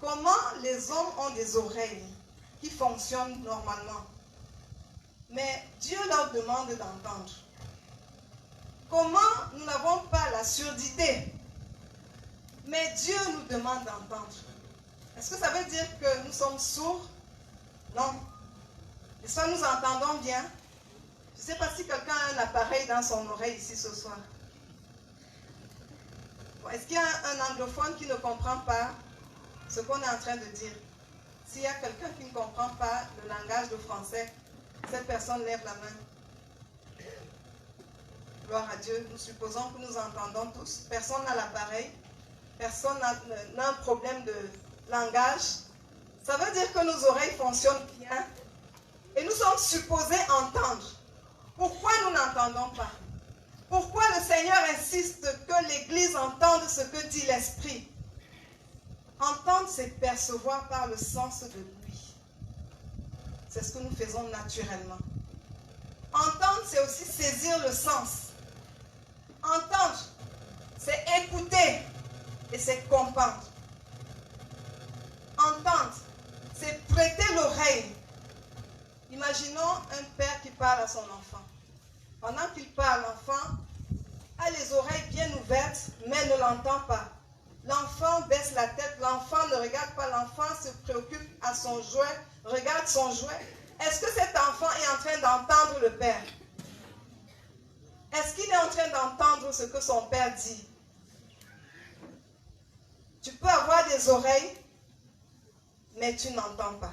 Comment les hommes ont des oreilles qui fonctionnent normalement, mais Dieu leur demande d'entendre? Comment nous n'avons pas la surdité, mais Dieu nous demande d'entendre? Est-ce que ça veut dire que nous sommes sourds? Non. Est-ce que nous entendons bien? Je ne sais pas si quelqu'un a un appareil dans son oreille ici ce soir. Est-ce qu'il y a un anglophone qui ne comprend pas ce qu'on est en train de dire? S'il y a quelqu'un qui ne comprend pas le langage de français, cette personne lève la main. Gloire à Dieu. Nous supposons que nous entendons tous. Personne n'a l'appareil. Personne n'a un problème de langage. Ça veut dire que nos oreilles fonctionnent bien. Et nous sommes supposés entendre. Pourquoi nous n'entendons pas? Pourquoi le Seigneur insiste que l'Église entende ce que dit l'Esprit? Entendre, c'est percevoir par le sens de lui. C'est ce que nous faisons naturellement. Entendre, c'est aussi saisir le sens. Entendre, c'est écouter et c'est comprendre. Entendre, c'est prêter l'oreille. Imaginons un père qui parle à son enfant. Pendant qu'il parle, l'enfant a les oreilles bien ouvertes, mais ne l'entend pas. L'enfant baisse la tête, l'enfant ne regarde pas, l'enfant se préoccupe à son jouet, regarde son jouet. Est-ce que cet enfant est en train d'entendre le père? Est-ce qu'il est en train d'entendre ce que son père dit? Tu peux avoir des oreilles, mais tu n'entends pas.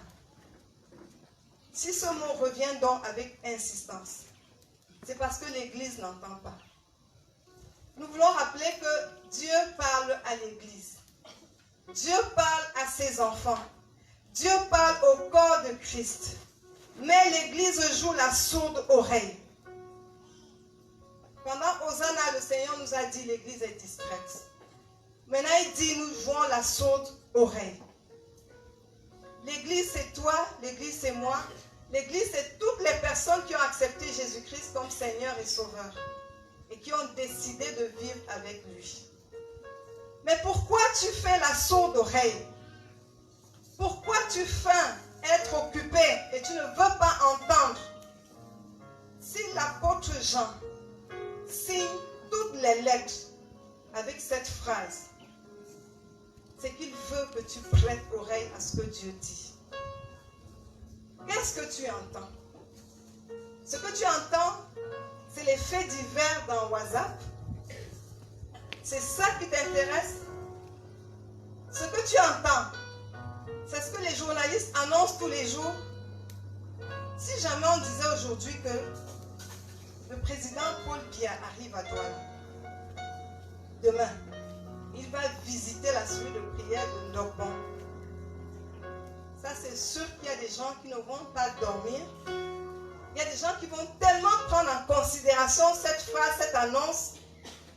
Si ce mot revient donc avec insistance, c'est parce que l'Église n'entend pas. Nous voulons rappeler que Dieu parle à l'Église. Dieu parle à ses enfants. Dieu parle au corps de Christ. Mais l'Église joue la sourde oreille. Pendant Hosanna, le Seigneur nous a dit l'Église est distraite. Maintenant, il dit nous jouons la sourde oreille. L'Église c'est toi, l'Église c'est moi. L'Église c'est toutes les personnes qui ont accepté Jésus-Christ comme Seigneur et Sauveur et qui ont décidé de vivre avec lui. Mais pourquoi tu fais la sourde oreille? Pourquoi tu feins être occupé et tu ne veux pas entendre? Si l'apôtre Jean signe toutes les lettres avec cette phrase, c'est qu'il veut que tu prêtes oreille à ce que Dieu dit. Qu'est-ce que tu entends? Ce que tu entends, c'est les faits divers dans WhatsApp. C'est ça qui t'intéresse. Ce que tu entends, c'est ce que les journalistes annoncent tous les jours. Si jamais on disait aujourd'hui que le président Paul Biya arrive à Douala, demain, il va visiter la suite de prière de Ndokbon. Ça, c'est sûr qu'il y a des gens qui ne vont pas dormir. Il y a des gens qui vont tellement prendre en considération cette phrase, cette annonce,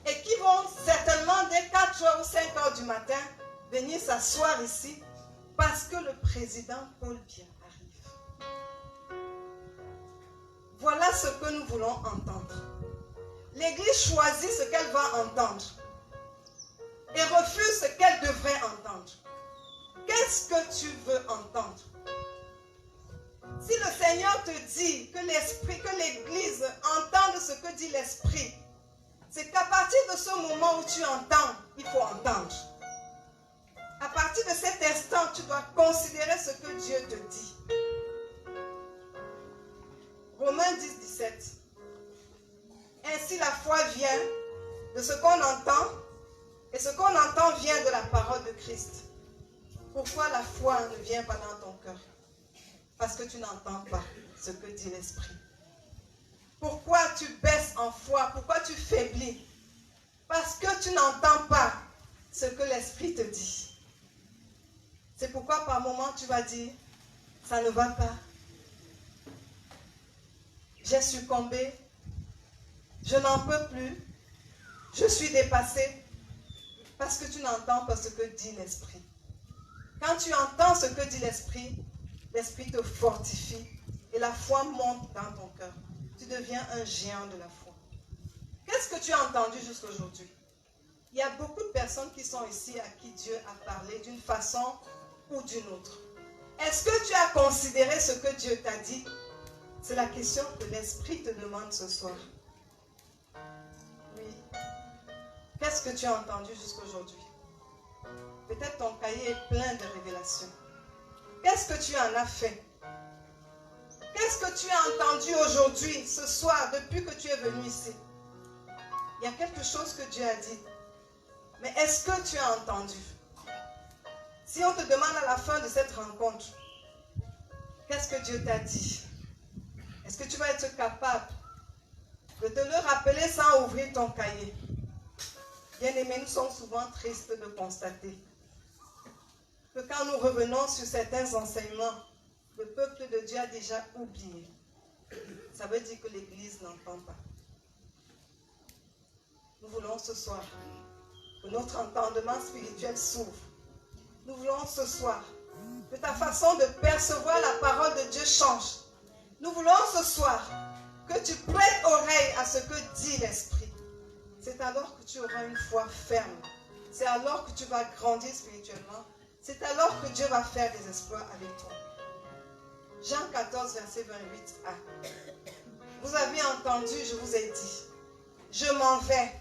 et qui vont certainement dès 4h ou 5h du matin venir s'asseoir ici parce que le président Paul Biya arrive. Voilà ce que nous voulons entendre. L'Église choisit ce qu'elle va entendre et refuse ce qu'elle devrait entendre. Qu'est-ce que tu veux entendre? Si le Seigneur te dit que l'Esprit, que l'Église entende ce que dit l'Esprit, c'est qu'à partir de ce moment où tu entends, il faut entendre. À partir de cet instant, tu dois considérer ce que Dieu te dit. Romains 10, 17. Ainsi la foi vient de ce qu'on entend, et ce qu'on entend vient de la parole de Christ. Pourquoi la foi ne vient pas dans ton cœur? Parce que tu n'entends pas ce que dit l'Esprit. Pourquoi tu baisses en foi? Pourquoi tu faiblis? Parce que tu n'entends pas ce que l'Esprit te dit. C'est pourquoi par moment tu vas dire, ça ne va pas. J'ai succombé. Je n'en peux plus. Je suis dépassé. Parce que tu n'entends pas ce que dit l'Esprit. Quand tu entends ce que dit l'Esprit, l'Esprit te fortifie et la foi monte dans ton cœur. Tu deviens un géant de la foi. Qu'est-ce que tu as entendu jusqu'à aujourd'hui? Il y a beaucoup de personnes qui sont ici à qui Dieu a parlé d'une façon ou d'une autre? Est-ce que tu as considéré ce que Dieu t'a dit? C'est la question que l'Esprit te demande ce soir. Oui. Qu'est-ce que tu as entendu jusqu'aujourd'hui? Peut-être ton cahier est plein de révélations. Qu'est-ce que tu en as fait? Qu'est-ce que tu as entendu aujourd'hui, ce soir, depuis que tu es venu ici? Il y a quelque chose que Dieu a dit. Mais est-ce que tu as entendu? Si on te demande à la fin de cette rencontre, qu'est-ce que Dieu t'a dit? Est-ce que tu vas être capable de te le rappeler sans ouvrir ton cahier? Bien-aimés, nous sommes souvent tristes de constater que quand nous revenons sur certains enseignements, le peuple de Dieu a déjà oublié. Ça veut dire que l'Église n'entend pas. Nous voulons ce soir que notre entendement spirituel s'ouvre. Nous voulons ce soir que ta façon de percevoir la parole de Dieu change. Nous voulons ce soir que tu prêtes oreille à ce que dit l'Esprit. C'est alors que tu auras une foi ferme. C'est alors que tu vas grandir spirituellement. C'est alors que Dieu va faire des exploits avec toi. Jean 14, verset 28a. Vous avez entendu, je vous ai dit, je m'en vais,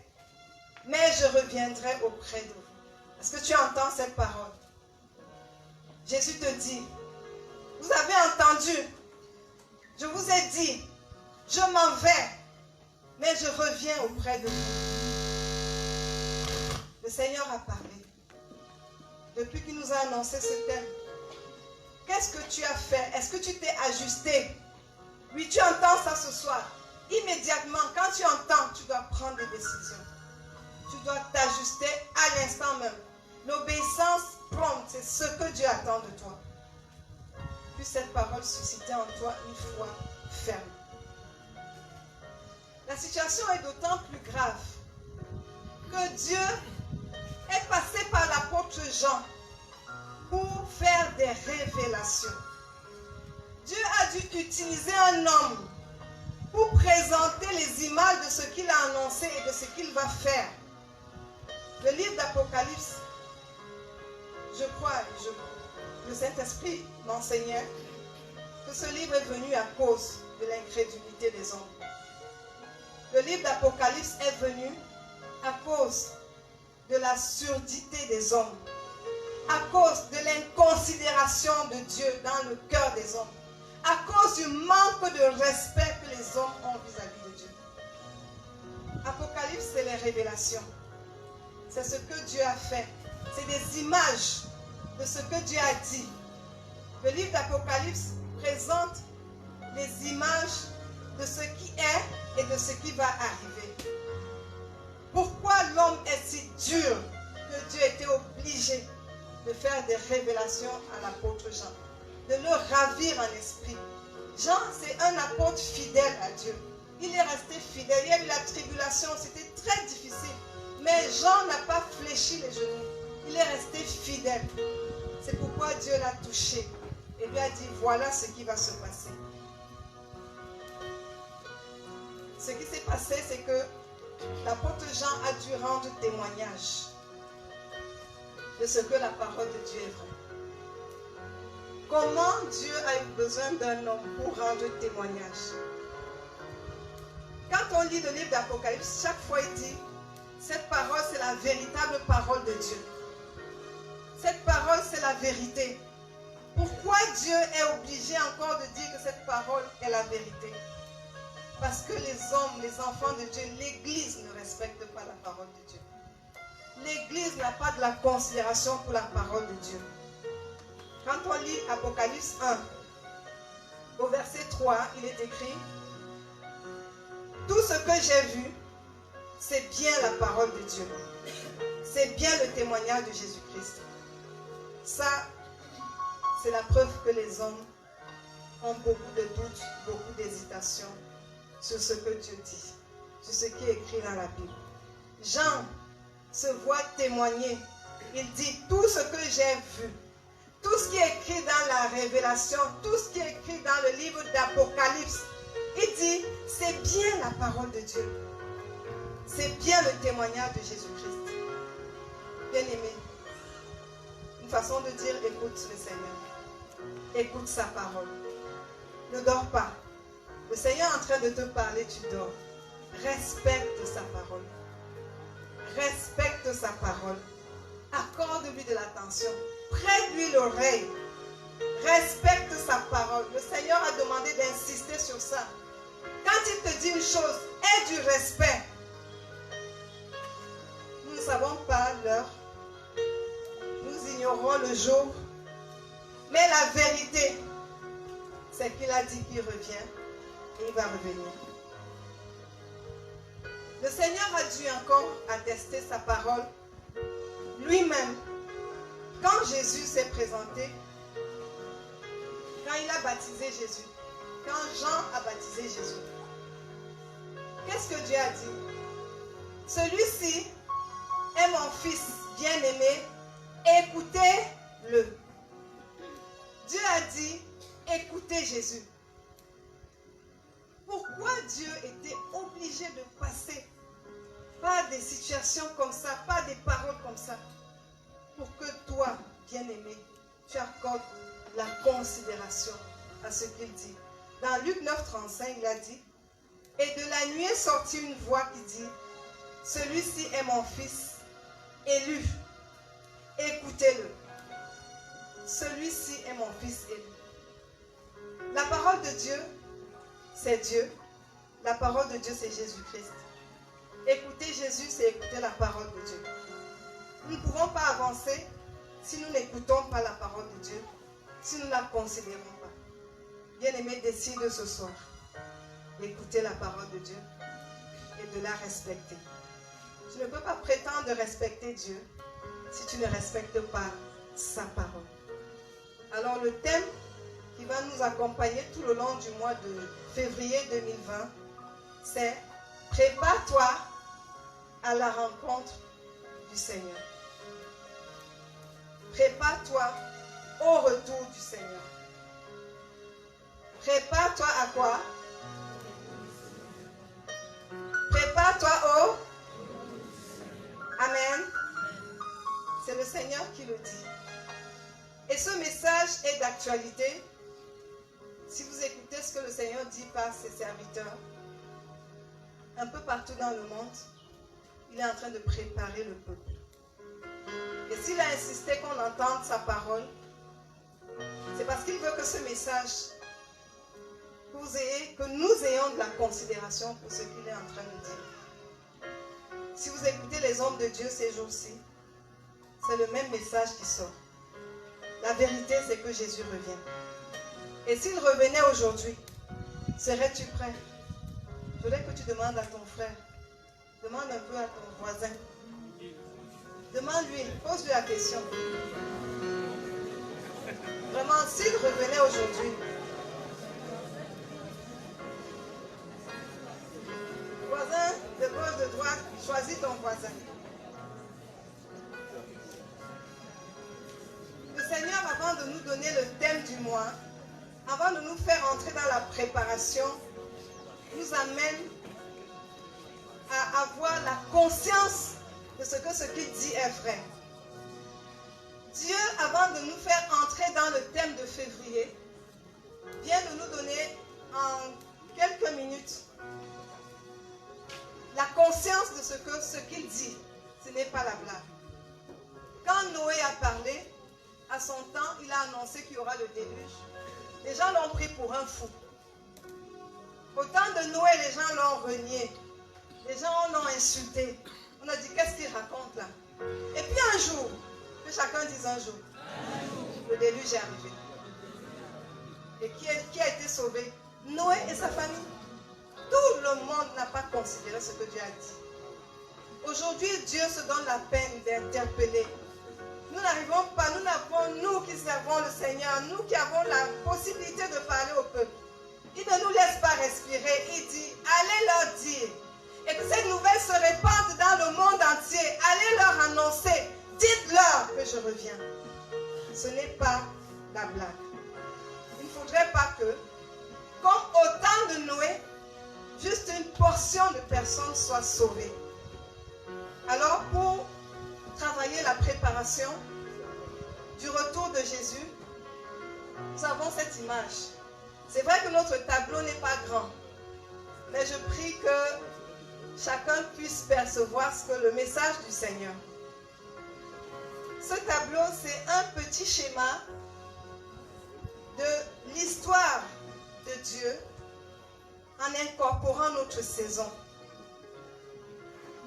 mais je reviendrai auprès de vous. Est-ce que tu entends cette parole? Jésus te dit, vous avez entendu, je vous ai dit, je m'en vais, mais je reviens auprès de vous. Le Seigneur a parlé. Depuis qu'il nous a annoncé ce thème, qu'est-ce que tu as fait? Est-ce que tu t'es ajusté? Oui, tu entends ça ce soir. Immédiatement, quand tu entends, tu dois prendre des décisions. Tu dois t'ajuster à l'instant même. L'obéissance prompte, c'est ce que Dieu attend de toi. Puis cette parole susciter en toi une foi ferme. La situation est d'autant plus grave que Dieu est passé par l'apôtre Jean pour faire des révélations. Dieu a dû utiliser un homme pour présenter les images de ce qu'il a annoncé et de ce qu'il va faire. Le livre d'Apocalypse, je crois, le Saint-Esprit m'enseignait que ce livre est venu à cause de l'incrédulité des hommes. Le livre d'Apocalypse est venu à cause de la surdité des hommes, à cause de l'inconsidération de Dieu dans le cœur des hommes, à cause du manque de respect que les hommes ont vis-à-vis de Dieu. Apocalypse, c'est les révélations. C'est ce que Dieu a fait. C'est des images de ce que Dieu a dit. Le livre d'Apocalypse présente les images de ce qui est et de ce qui va arriver. Pourquoi l'homme est si dur que Dieu était obligé de faire des révélations à l'apôtre Jean, de le ravir en esprit? Jean, c'est un apôtre fidèle à Dieu. Il est resté fidèle. Il y a eu la tribulation, c'était très difficile. Mais Jean n'a pas fléchi les genoux. Il est resté fidèle. C'est pourquoi Dieu l'a touché et lui a dit, voilà ce qui va se passer. Ce qui s'est passé, c'est que l'apôtre Jean a dû rendre témoignage de ce que la parole de Dieu est vraie. Comment Dieu a eu besoin d'un homme pour rendre témoignage? Quand on lit le livre d'Apocalypse, chaque fois il dit, cette parole c'est la véritable parole de Dieu. Cette parole c'est la vérité. Pourquoi Dieu est obligé encore de dire que cette parole est la vérité? Parce que les hommes, les enfants de Dieu, l'Église ne respecte pas la parole de Dieu. L'Église n'a pas de la considération pour la parole de Dieu. Quand on lit Apocalypse 1, au verset 3, il est écrit, tout ce que j'ai vu, c'est bien la parole de Dieu. C'est bien le témoignage de Jésus-Christ. Ça, c'est la preuve que les hommes ont beaucoup de doutes, beaucoup d'hésitations sur ce que Dieu dit, sur ce qui est écrit dans la Bible. Jean se voit témoigner. Il dit, tout ce que j'ai vu, tout ce qui est écrit dans la Révélation, tout ce qui est écrit dans le livre d'Apocalypse, il dit, c'est bien la parole de Dieu. C'est bien le témoignage de Jésus-Christ. Bien-aimés, une façon de dire écoute le Seigneur. Écoute sa parole. Ne dors pas. Le Seigneur est en train de te parler, tu dors. Respecte sa parole. Respecte sa parole. Accorde-lui de l'attention. Prête-lui l'oreille. Respecte sa parole. Le Seigneur a demandé d'insister sur ça. Quand il te dit une chose, aie du respect. Nous ne savons pas l'heure. Nous ignorons le jour. Mais la vérité, c'est qu'il a dit qu'il revient et il va revenir. Le Seigneur a dû encore attester sa parole lui-même. Quand Jésus s'est présenté, quand il a baptisé Jésus, quand Jean a baptisé Jésus, qu'est-ce que Dieu a dit? Celui-ci est mon fils bien-aimé, écoutez-le. Dieu a dit, écoutez Jésus. Pourquoi Dieu était obligé de passer par des situations comme ça, par des paroles comme ça, pour que toi, bien-aimé, tu accordes la considération à ce qu'il dit? Dans Luc 9,35, il a dit, et de la nuit est sortie une voix qui dit, celui-ci est mon fils élu, écoutez-le. Celui-ci est mon fils élu. La parole de Dieu, c'est Dieu. La parole de Dieu, c'est Jésus-Christ. Écouter Jésus, c'est écouter la parole de Dieu. Nous ne pouvons pas avancer si nous n'écoutons pas la parole de Dieu, si nous ne la considérons pas. Bien-aimé, décide ce soir d'écouter la parole de Dieu et de la respecter. Tu ne peux pas prétendre respecter Dieu si tu ne respectes pas sa parole. Alors le thème qui va nous accompagner tout le long du mois de février 2020, c'est « Prépare-toi à la rencontre du Seigneur ». Prépare-toi au retour du Seigneur. Prépare-toi à quoi? Prépare-toi au... Amen. C'est le Seigneur qui le dit. Et ce message est d'actualité. Si vous écoutez ce que le Seigneur dit par ses serviteurs, un peu partout dans le monde, il est en train de préparer le peuple. Et s'il a insisté qu'on entende sa parole, c'est parce qu'il veut que ce message, que nous ayons de la considération pour ce qu'il est en train de dire. Si vous écoutez les hommes de Dieu ces jours-ci, c'est le même message qui sort. La vérité, c'est que Jésus revient. Et s'il revenait aujourd'hui, serais-tu prêt? Je voudrais que tu demandes à ton frère, demande un peu à ton voisin. Demande-lui, pose-lui la question. Vraiment, s'il revenait aujourd'hui, voisin de gauche, de droite, choisis ton voisin. Le Seigneur, avant de nous donner le thème du mois, avant de nous faire entrer dans la préparation, nous amène à avoir la conscience de ce qu'il dit est vrai. Dieu, avant de nous faire entrer dans le thème de février, vient de nous donner en quelques minutes la conscience de ce qu'il dit. Ce n'est pas la blague. Quand Noé a parlé, à son temps, il a annoncé qu'il y aura le déluge. Les gens l'ont pris pour un fou. Au temps de Noé, les gens l'ont renié. Les gens l'ont insulté. On a dit, qu'est-ce qu'il raconte là? Et puis un jour, que chacun dise un jour, le déluge est arrivé. Et qui a été sauvé? Noé et sa famille. Tout le monde n'a pas considéré ce que Dieu a dit. Aujourd'hui, Dieu se donne la peine d'interpeller. Nous n'arrivons pas, nous qui servons le Seigneur, nous qui avons la possibilité de parler au peuple. Il ne nous laisse pas respirer. Il dit, allez leur dire. Et que cette nouvelle se répande dans le monde entier. Allez leur annoncer. Dites-leur que je reviens. Ce n'est pas la blague. Il ne faudrait pas que, comme au temps de Noé, juste une portion de personnes soient sauvées. Alors, pour travailler la préparation, du retour de Jésus, nous avons cette image. C'est vrai que notre tableau n'est pas grand, mais je prie que chacun puisse percevoir le message du Seigneur. Ce tableau, c'est un petit schéma de l'histoire de Dieu en incorporant notre saison.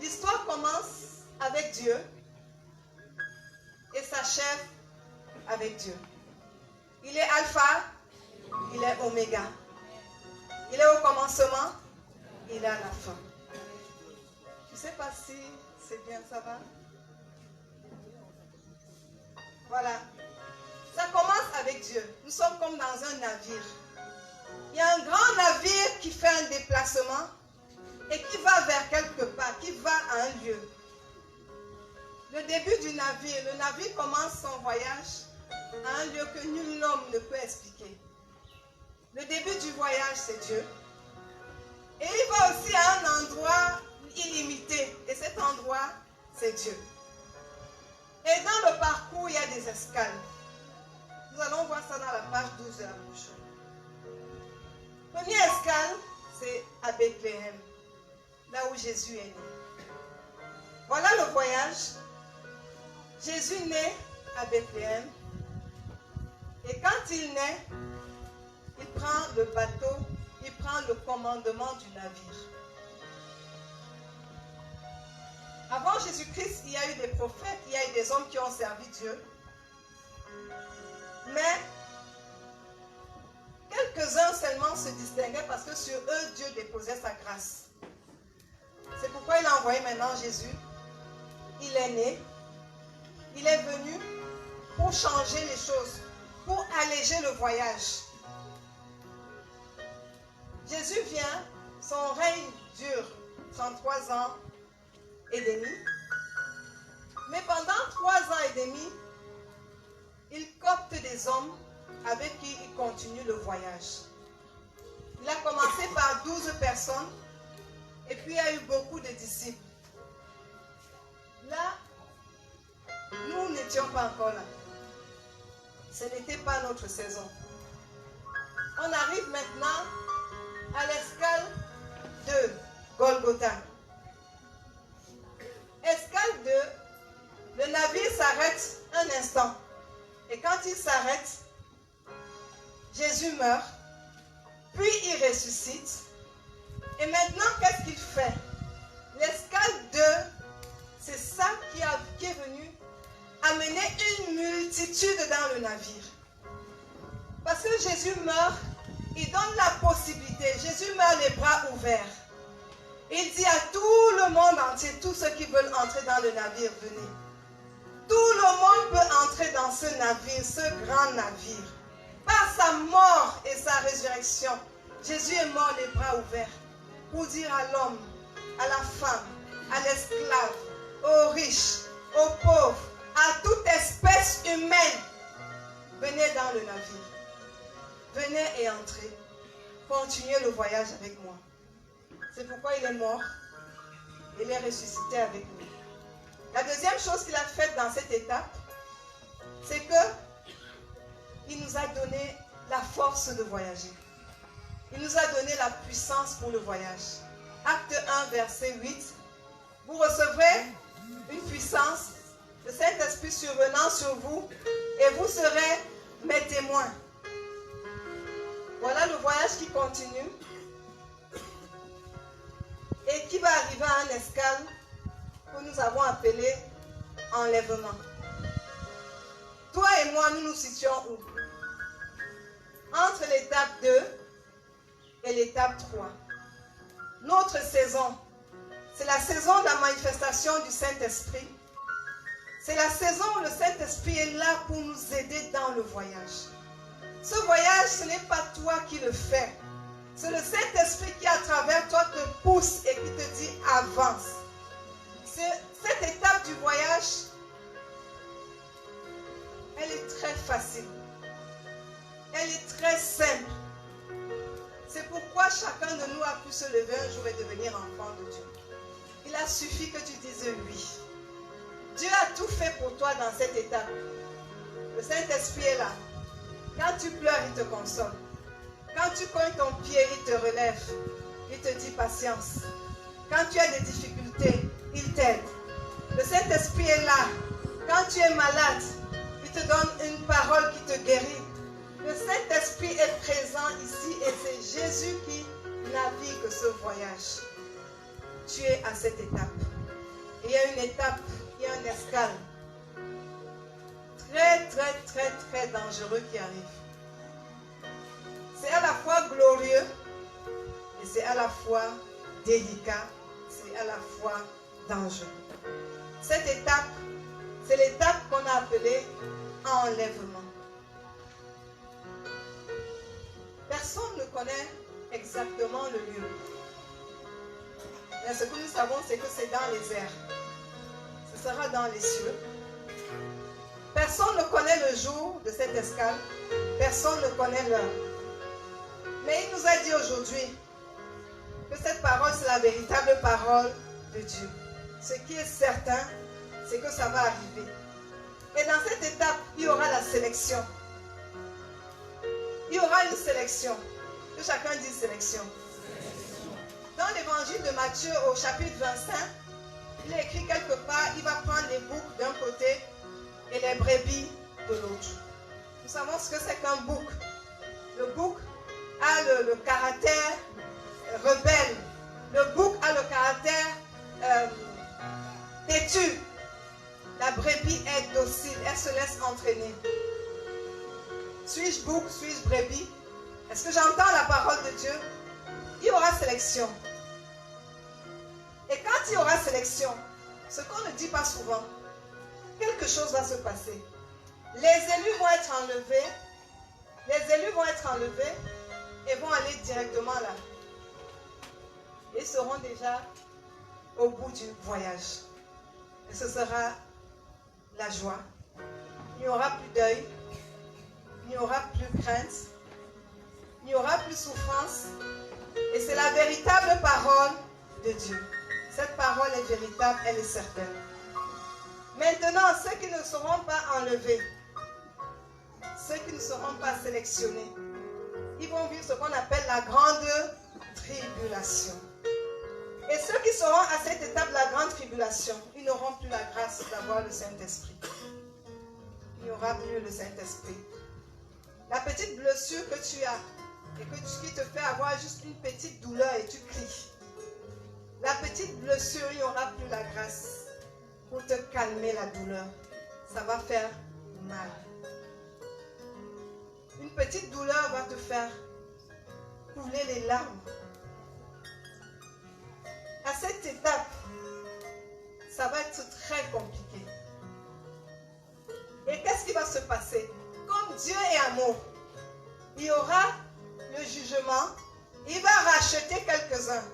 L'histoire commence avec Dieu et s'achève avec Dieu. Il est alpha, il est oméga. Il est au commencement, il est à la fin. Je ne sais pas si c'est bien, ça va? Voilà. Ça commence avec Dieu. Nous sommes comme dans un navire. Il y a un grand navire qui fait un déplacement et qui va vers quelque part, qui va à un lieu. Le début du navire, le navire commence son voyage à un lieu que nul homme ne peut expliquer. Le début du voyage, c'est Dieu. Et il va aussi à un endroit illimité. Et cet endroit, c'est Dieu. Et dans le parcours, il y a des escales. Nous allons voir ça dans la page 12 de la brochure. Première escale, c'est à Bethléem, là où Jésus est né. Voilà le voyage. Jésus naît à Bethléem. Et quand il naît, il prend le bateau, il prend le commandement du navire. Avant Jésus-Christ, il y a eu des prophètes, il y a eu des hommes qui ont servi Dieu. Mais quelques-uns seulement se distinguaient parce que sur eux, Dieu déposait sa grâce. C'est pourquoi il a envoyé maintenant Jésus. Il est né. Il est venu pour changer les choses, pour alléger le voyage. Jésus vient, son règne dure 33 ans et demi. Mais pendant 3 ans et demi, il copte des hommes avec qui il continue le voyage. Il a commencé par 12 personnes et puis il y a eu beaucoup de disciples. Là, nous n'étions pas encore là. Ce n'était pas notre saison. On arrive maintenant à l'escale de Golgotha. Escale 2, le navire s'arrête un instant. Et quand il s'arrête, Jésus meurt, puis il ressuscite. Et maintenant, qu'est-ce qu'il fait? L'escale 2, c'est ça qui est venu amener une multitude dans le navire. Parce que Jésus meurt, il donne la possibilité. Jésus meurt les bras ouverts. Il dit à tout le monde entier, tous ceux qui veulent entrer dans le navire, venez. Tout le monde peut entrer dans ce navire, ce grand navire. Par sa mort et sa résurrection, Jésus est mort les bras ouverts pour dire à l'homme, à la femme, à l'esclave, aux riches, aux pauvres, à toute espèce humaine, venez dans le navire. Venez et entrez. Continuez le voyage avec moi. C'est pourquoi il est mort. Il est ressuscité avec nous. La deuxième chose qu'il a faite dans cette étape, c'est qu'il nous a donné la force de voyager. Il nous a donné la puissance pour le voyage. Acte 1, verset 8. Vous recevrez une puissance, le Saint-Esprit survenant sur vous, et vous serez mes témoins. Voilà le voyage qui continue et qui va arriver à une escale que nous avons appelée enlèvement. Toi et moi, nous nous situons où? Entre l'étape 2 et l'étape 3. Notre saison, c'est la saison de la manifestation du Saint-Esprit. C'est la saison où le Saint-Esprit est là pour nous aider dans le voyage. Ce voyage, ce n'est pas toi qui le fais. C'est le Saint-Esprit qui, à travers toi, te pousse et qui te dit avance. Cette étape du voyage, elle est très facile. Elle est très simple. C'est pourquoi chacun de nous a pu se lever un jour et devenir enfant de Dieu. Il a suffi que tu dises oui. Dieu a tout fait pour toi dans cette étape. Le Le Saint-Esprit est là. Quand tu pleures, il te console. Quand tu cognes ton pied, il te relève. Il te dit patience. Quand tu as des difficultés, il t'aide. Le Saint-Esprit est là. Quand tu es malade, il te donne une parole qui te guérit. Le Saint-Esprit est présent ici et c'est Jésus qui navigue ce voyage. Tu es à cette étape. Et il y a une étape, il y a une escale très, très, très, très dangereux qui arrive. C'est à la fois glorieux et c'est à la fois délicat, c'est à la fois dangereux. Cette étape, c'est l'étape qu'on a appelée enlèvement. Personne ne connaît exactement le lieu. Mais ce que nous savons, c'est que c'est dans les airs. Ce sera dans les cieux. Personne ne connaît le jour de cette escale. Personne ne connaît l'heure. Mais il nous a dit aujourd'hui que cette parole, c'est la véritable parole de Dieu. Ce qui est certain, c'est que ça va arriver. Et dans cette étape, il y aura la sélection. Il y aura une sélection. Que chacun dise sélection. Dans l'évangile de Matthieu, au chapitre 25, il est écrit quelque part, il va prendre les boucs d'un côté et les brebis de l'autre. Nous savons ce que c'est qu'un bouc. Le bouc a le caractère rebelle. Le bouc a le caractère têtu. La brebis est docile, elle se laisse entraîner. Suis-je bouc, suis-je brebis? Est-ce que j'entends la parole de Dieu? Il y aura sélection. Et quand il y aura sélection, ce qu'on ne dit pas souvent, quelque chose va se passer. Les élus vont être enlevés. Les élus vont être enlevés et vont aller directement là. Ils seront déjà au bout du voyage. Et ce sera la joie. Il n'y aura plus deuil. Il n'y aura plus crainte. Il n'y aura plus souffrance. Et c'est la véritable parole de Dieu. Cette parole est véritable, elle est certaine. Maintenant, ceux qui ne seront pas enlevés, ceux qui ne seront pas sélectionnés, ils vont vivre ce qu'on appelle la grande tribulation. Et ceux qui seront à cette étape de la grande tribulation, ils n'auront plus la grâce d'avoir le Saint-Esprit. Il n'y aura plus le Saint-Esprit. La petite blessure que tu as, et qui te fait avoir juste une petite douleur et tu cries. La petite blessure, il n'y aura plus la grâce pour te calmer la douleur. Ça va faire mal. Une petite douleur va te faire couler les larmes. À cette étape, ça va être très compliqué. Et qu'est-ce qui va se passer? Comme Dieu est amour, il y aura le jugement, il va racheter quelques-uns.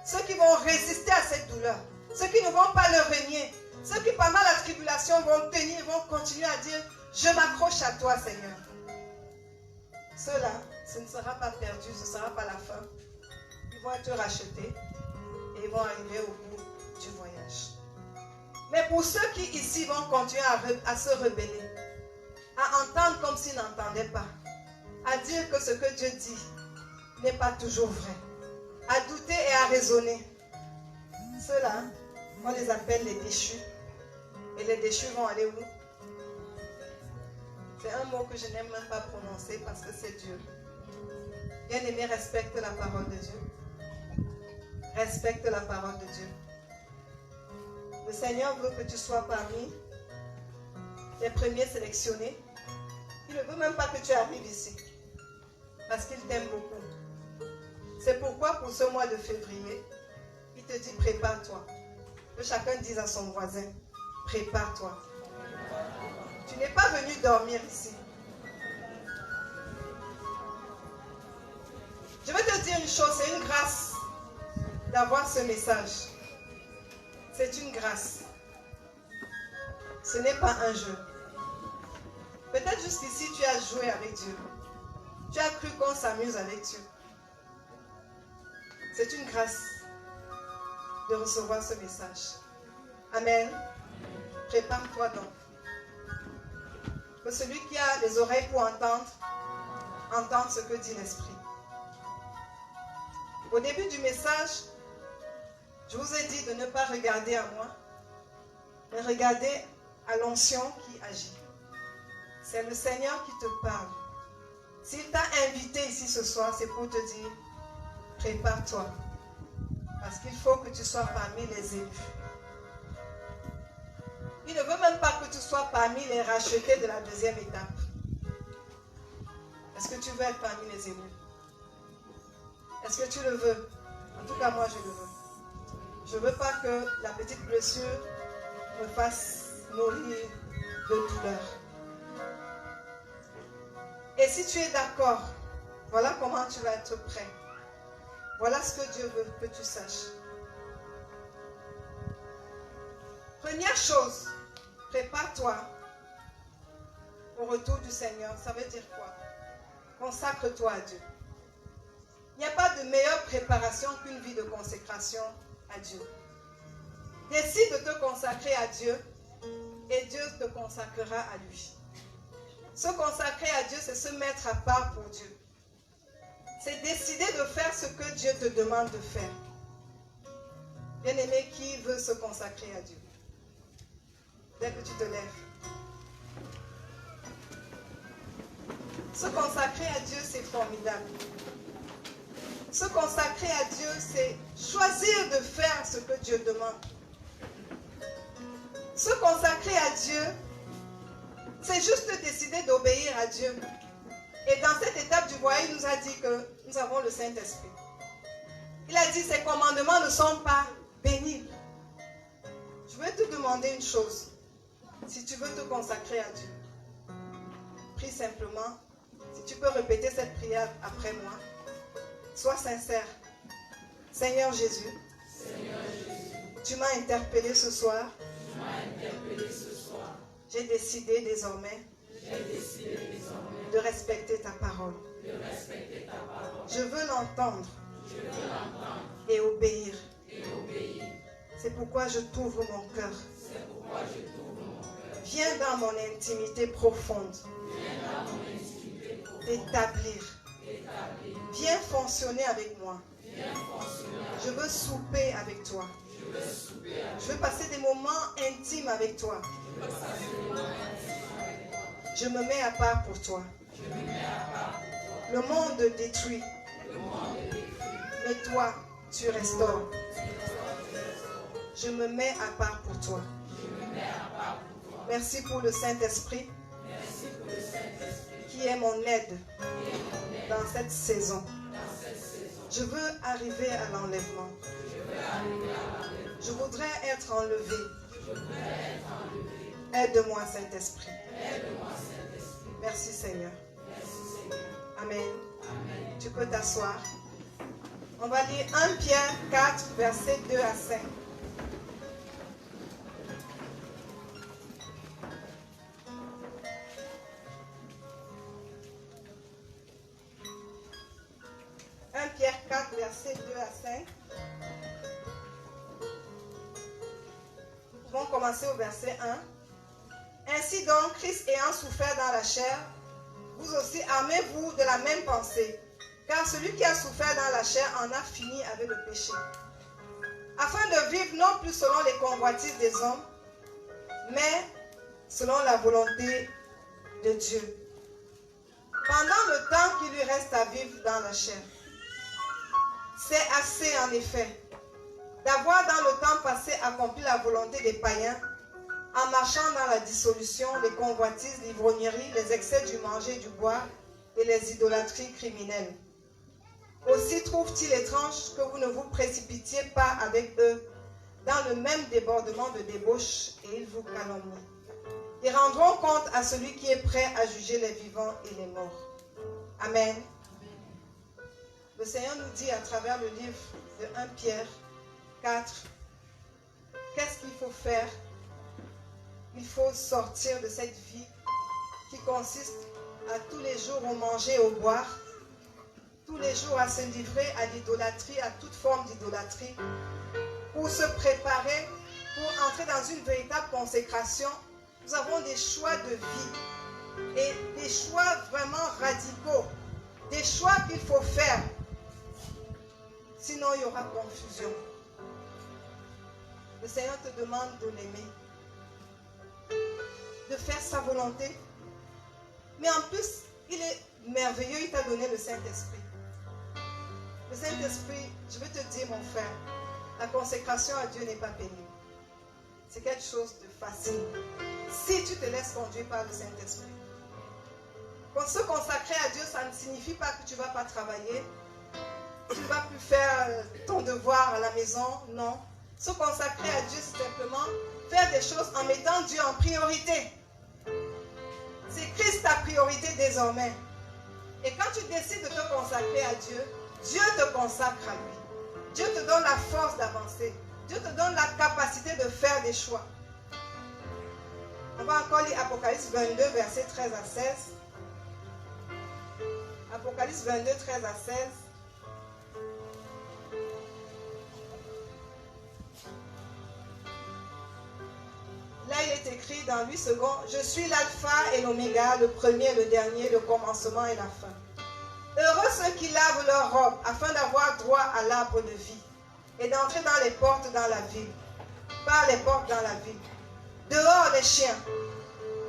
Ceux qui vont résister à cette douleur, ceux qui ne vont pas le renier, ceux qui pendant la tribulation vont tenir, vont continuer à dire, je m'accroche à toi Seigneur. Ceux-là, ce ne sera pas perdu, ce ne sera pas la fin. Ils vont être rachetés et ils vont arriver au bout du voyage. Mais pour ceux qui ici vont continuer à se rebeller, à entendre comme s'ils n'entendaient pas, à dire que ce que Dieu dit n'est pas toujours vrai, à douter et à raisonner, ceux-là, on les appelle les déchus. Et les déchus vont aller où? C'est un mot que je n'aime même pas prononcer parce que c'est Dieu. Bien-aimé, respecte la parole de Dieu. Respecte la parole de Dieu. Le Seigneur veut que tu sois parmi les premiers sélectionnés. Il ne veut même pas que tu arrives ici. Parce qu'il t'aime beaucoup. C'est pourquoi pour ce mois de février, il te dit prépare-toi. Que chacun dise à son voisin, prépare-toi. Tu n'es pas venu dormir ici. Je vais te dire une chose, c'est une grâce d'avoir ce message. C'est une grâce. Ce n'est pas un jeu. Peut-être jusqu'ici tu as joué avec Dieu. Tu as cru qu'on s'amuse avec Dieu. C'est une grâce de recevoir ce message. Amen. Prépare-toi donc. Que celui qui a les oreilles pour entendre, entende ce que dit l'Esprit. Au début du message, je vous ai dit de ne pas regarder à moi, mais regarder à l'onction qui agit. C'est le Seigneur qui te parle. S'il t'a invité ici ce soir, c'est pour te dire, prépare-toi. Parce qu'il faut que tu sois parmi les élus. Il ne veut même pas que tu sois parmi les rachetés de la deuxième étape. Est-ce que tu veux être parmi les élus? Est-ce que tu le veux? En tout cas, moi, je le veux. Je ne veux pas que la petite blessure me fasse mourir de douleur. Et si tu es d'accord, voilà comment tu vas être prêt. Voilà ce que Dieu veut que tu saches. Première chose, prépare-toi au retour du Seigneur. Ça veut dire quoi? Consacre-toi à Dieu. Il n'y a pas de meilleure préparation qu'une vie de consécration à Dieu. Décide de te consacrer à Dieu et Dieu te consacrera à lui. Se consacrer à Dieu, c'est se mettre à part pour Dieu. C'est décider de faire ce que Dieu te demande de faire. Bien-aimé, qui veut se consacrer à Dieu? Dès que tu te lèves. Se consacrer à Dieu, c'est formidable. Se consacrer à Dieu, c'est choisir de faire ce que Dieu demande. Se consacrer à Dieu, c'est juste décider d'obéir à Dieu. Et dans cette étape du voyage, il nous a dit que nous avons le Saint-Esprit. Il a dit que ses commandements ne sont pas pénibles. Je vais te demander une chose. Si tu veux te consacrer à Dieu, prie simplement. Si tu peux répéter cette prière après moi, sois sincère. Seigneur Jésus, tu m'as interpellé ce soir. J'ai décidé désormais de respecter ta parole. Je veux l'entendre et obéir. C'est pourquoi je t'ouvre mon cœur. Viens dans mon intimité profonde. T'établir. Viens fonctionner avec moi. Je veux souper avec toi. Je veux passer des moments intimes avec toi. Je me mets à part pour toi. Le monde détruit. Mais toi, tu restaures. Je me mets à part pour toi. Merci pour le Saint-Esprit qui est mon aide dans cette saison. Je veux arriver à l'enlèvement. Je voudrais être enlevé. Aide-moi, Saint-Esprit. Merci, Seigneur. Amen. Tu peux t'asseoir. On va lire 1 Pierre 4, versets 2 à 5. Pierre 4, versets 2 à 5. Nous pouvons commencer au verset 1. Ainsi donc, Christ ayant souffert dans la chair, vous aussi armez-vous de la même pensée, car celui qui a souffert dans la chair en a fini avec le péché, afin de vivre non plus selon les convoitises des hommes, mais selon la volonté de Dieu. Pendant le temps qu'il lui reste à vivre dans la chair, c'est assez en effet d'avoir dans le temps passé accompli la volonté des païens en marchant dans la dissolution, les convoitises, l'ivrognerie, les excès du manger et du boire et les idolâtries criminelles. Aussi trouve-t-il étrange que vous ne vous précipitiez pas avec eux dans le même débordement de débauche et ils vous calomnient. Ils rendront compte à celui qui est prêt à juger les vivants et les morts. Amen. Le Seigneur nous dit à travers le livre de 1 Pierre 4, qu'est-ce qu'il faut faire? Il faut sortir de cette vie qui consiste à tous les jours au manger et au boire, tous les jours à se livrer à l'idolâtrie, à toute forme d'idolâtrie, pour se préparer, pour entrer dans une véritable consécration. Nous avons des choix de vie. et des choix vraiment radicaux, des choix qu'il faut faire. Sinon, il y aura confusion. Le Seigneur te demande de l'aimer, de faire sa volonté. Mais en plus, il est merveilleux, il t'a donné le Saint-Esprit. Le Saint-Esprit, je veux te dire, mon frère, la consécration à Dieu n'est pas pénible. C'est quelque chose de facile. Si tu te laisses conduire par le Saint-Esprit. Se consacrer à Dieu, ça ne signifie pas que tu ne vas pas travailler, tu ne vas plus faire ton devoir à la maison, non. Se consacrer à Dieu, c'est simplement faire des choses en mettant Dieu en priorité. C'est Christ ta priorité désormais. Et quand tu décides de te consacrer à Dieu, Dieu te consacre à lui. Dieu te donne la force d'avancer. Dieu te donne la capacité de faire des choix. On va encore lire Apocalypse 22, versets 13 à 16. Apocalypse 22, 13 à 16. Là, il est écrit dans 8 secondes, « Je suis l'alpha et l'oméga, le premier, le dernier, le commencement et la fin. Heureux ceux qui lavent leurs robes, afin d'avoir droit à l'arbre de vie, et d'entrer dans les portes dans la ville, par les portes dans la ville. Dehors les chiens,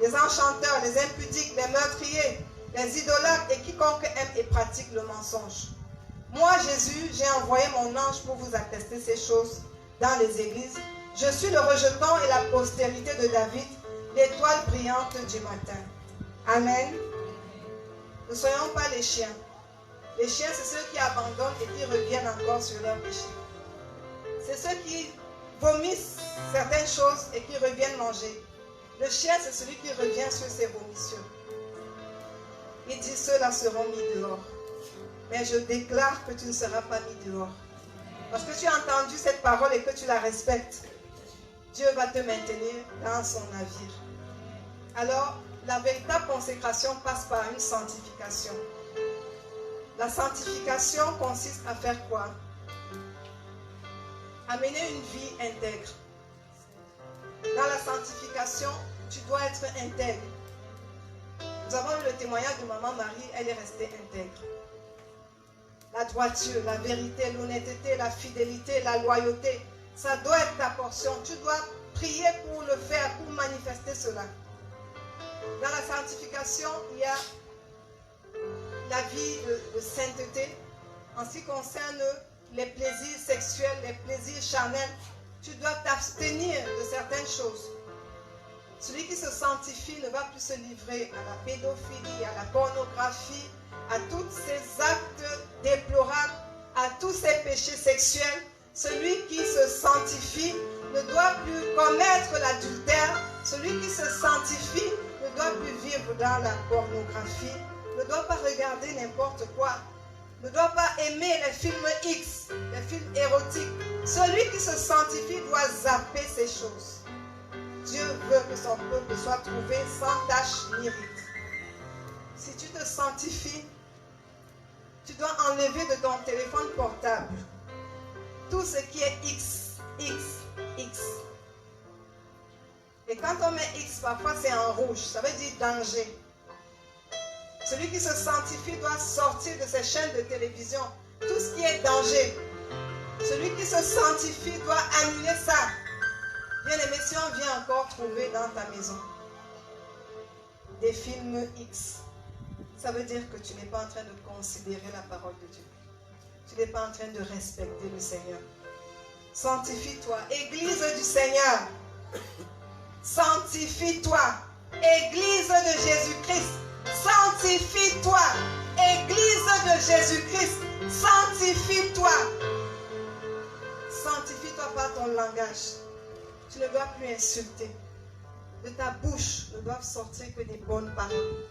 les enchanteurs, les impudiques, les meurtriers, les idolâtres et quiconque aime et pratique le mensonge. Moi, Jésus, j'ai envoyé mon ange pour vous attester ces choses dans les églises. Je suis le rejeton et la postérité de David, l'étoile brillante du matin. » Amen. Ne soyons pas les chiens. Les chiens, c'est ceux qui abandonnent et qui reviennent encore sur leur péché. C'est ceux qui vomissent certaines choses et qui reviennent manger. Le chien, c'est celui qui revient sur ses vomissures. Il dit, ceux-là seront mis dehors. Mais je déclare que tu ne seras pas mis dehors. Parce que tu as entendu cette parole et que tu la respectes. Dieu va te maintenir dans son navire. Alors, la véritable consécration passe par une sanctification. La sanctification consiste à faire quoi? À mener une vie intègre. Dans la sanctification, tu dois être intègre. Nous avons eu le témoignage de Maman Marie, elle est restée intègre. La droiture, la vérité, l'honnêteté, la fidélité, la loyauté, ça doit être ta portion. Tu dois prier pour le faire, pour manifester cela. Dans la sanctification, il y a la vie de sainteté. En ce qui concerne les plaisirs sexuels, les plaisirs charnels, tu dois t'abstenir de certaines choses. Celui qui se sanctifie ne va plus se livrer à la pédophilie, à la pornographie, à tous ces actes déplorables, à tous ces péchés sexuels. Celui qui se sanctifie ne doit plus commettre l'adultère. Celui qui se sanctifie ne doit plus vivre dans la pornographie, ne doit pas regarder n'importe quoi, ne doit pas aimer les films X, les films érotiques. Celui qui se sanctifie doit zapper ces choses. Dieu veut que son peuple soit trouvé sans tache ni ride. Si tu te sanctifies, tu dois enlever de ton téléphone portable tout ce qui est X, X, X. Et quand on met X, parfois c'est en rouge, ça veut dire danger. Celui qui se sanctifie doit sortir de ses chaînes de télévision tout ce qui est danger. Celui qui se sanctifie doit annuler ça. Bien aimé, si on vient encore trouver dans ta maison des films X, ça veut dire que tu n'es pas en train de considérer la parole de Dieu. Tu n'es pas en train de respecter le Seigneur. Sanctifie-toi, Église du Seigneur. Sanctifie-toi, Église de Jésus-Christ. Sanctifie-toi, Église de Jésus-Christ. Sanctifie-toi. Sanctifie-toi par ton langage. Tu ne dois plus insulter. De ta bouche ne doivent sortir que des bonnes paroles.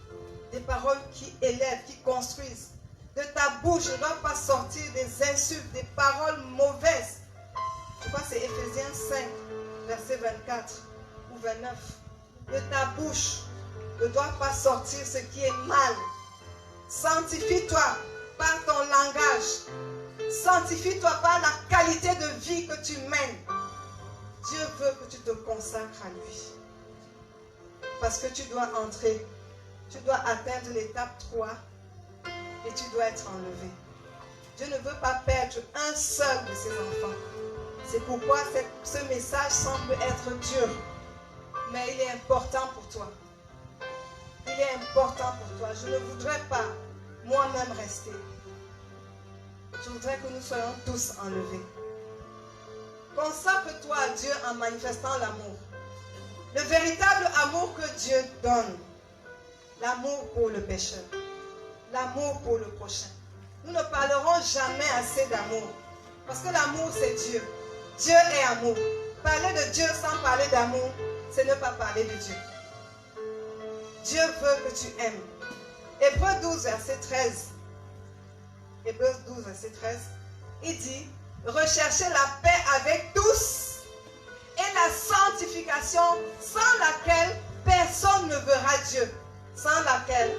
Des paroles qui élèvent, qui construisent. De ta bouche ne doivent pas sortir des insultes, des paroles mauvaises. Je crois que c'est Éphésiens 5, verset 24 ou 29. De ta bouche ne doit pas sortir ce qui est mal. Sanctifie-toi par ton langage. Sanctifie-toi par la qualité de vie que tu mènes. Dieu veut que tu te consacres à lui. Parce que tu dois entrer tu dois atteindre l'étape 3 et tu dois être enlevé. Dieu ne veut pas perdre un seul de ses enfants. C'est pourquoi ce message semble être dur, mais il est important pour toi. Il est important pour toi. Je ne voudrais pas moi-même rester. Je voudrais que nous soyons tous enlevés. Consacre-toi à Dieu en manifestant l'amour. Le véritable amour que Dieu donne. L'amour pour le pécheur. L'amour pour le prochain. Nous ne parlerons jamais assez d'amour. Parce que l'amour, c'est Dieu. Dieu est amour. Parler de Dieu sans parler d'amour, c'est ne pas parler de Dieu. Dieu veut que tu aimes. Hébreux 12, verset 13. Hébreux 12, verset 13. Il dit, recherchez la paix avec tous et la sanctification sans laquelle personne ne verra Dieu. Sans laquelle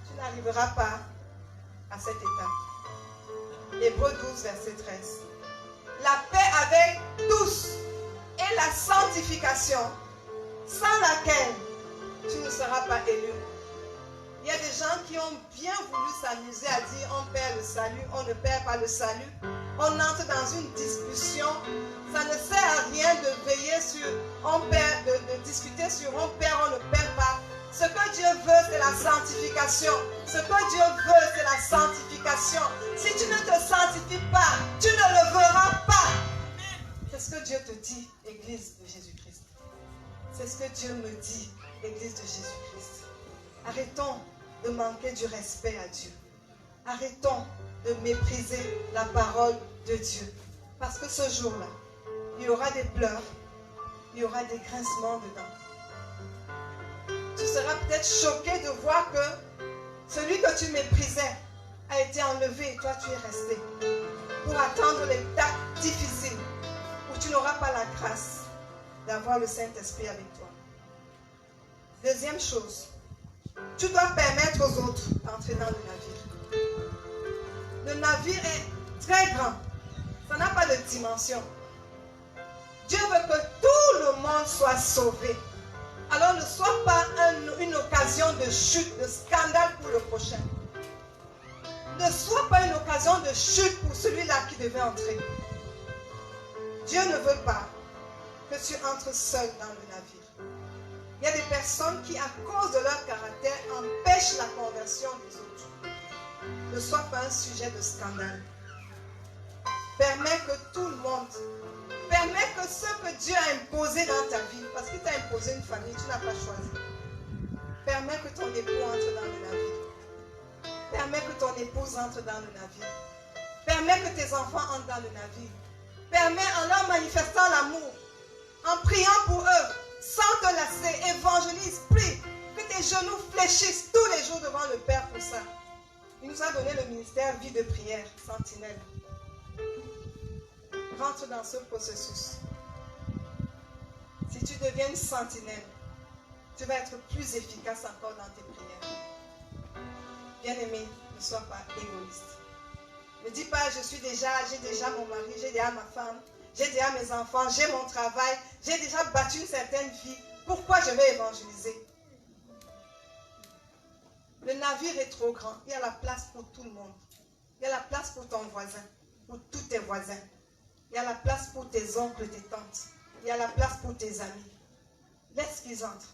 tu n'arriveras pas à cette étape. Hébreux 12, verset 13. La paix avec tous et la sanctification sans laquelle tu ne seras pas élu. Il y a des gens qui ont bien voulu s'amuser à dire on perd le salut, on ne perd pas le salut. On entre dans une discussion. Ça ne sert à rien de veiller sur on perd, de discuter sur on perd, on ne perd pas. Ce que Dieu veut, c'est la sanctification. Ce que Dieu veut, c'est la sanctification. Si tu ne te sanctifies pas, tu ne le verras pas. C'est ce que Dieu te dit, Église de Jésus-Christ. C'est ce que Dieu me dit, Église de Jésus-Christ. Arrêtons de manquer du respect à Dieu. Arrêtons de mépriser la parole de Dieu. Parce que ce jour-là, il y aura des pleurs, il y aura des grincements dedans. Tu seras peut-être choqué de voir que celui que tu méprisais a été enlevé et toi tu es resté. Pour attendre l'étape difficile où tu n'auras pas la grâce d'avoir le Saint-Esprit avec toi. Deuxième chose, tu dois permettre aux autres d'entrer dans le navire. Le navire est très grand. Ça n'a pas de dimension. Dieu veut que tout le monde soit sauvé. Alors ne sois pas une occasion de chute, de scandale pour le prochain. Ne sois pas une occasion de chute pour celui-là qui devait entrer. Dieu ne veut pas que tu entres seul dans le navire. Il y a des personnes qui, à cause de leur caractère, empêchent la conversion des autres. Ne sois pas un sujet de scandale. Permets que tout le monde, permets que ce que Dieu a imposé dans ta vie, parce qu'il t'a imposé une famille, tu n'as pas choisi. Permets que ton époux entre dans le navire. Permets que ton épouse entre dans le navire. Permets que tes enfants entrent dans le navire. Permets en leur manifestant l'amour, en priant pour eux, sans te lasser, évangélise, prie, que tes genoux fléchissent tous les jours devant le Père pour ça. Il nous a donné le ministère vie de prière, sentinelle. Rentre dans ce processus. Si tu deviens une sentinelle, tu vas être plus efficace encore dans tes prières. Bien-aimé, ne sois pas égoïste. Ne dis pas, j'ai déjà mon mari, j'ai déjà ma femme, j'ai déjà mes enfants, j'ai mon travail, j'ai déjà battu une certaine vie. Pourquoi je vais évangéliser? Le navire est trop grand. Il y a la place pour tout le monde. Il y a la place pour ton voisin, pour tous tes voisins. Il y a la place pour tes oncles, tes tantes. Il y a la place pour tes amis. Laisse qu'ils entrent.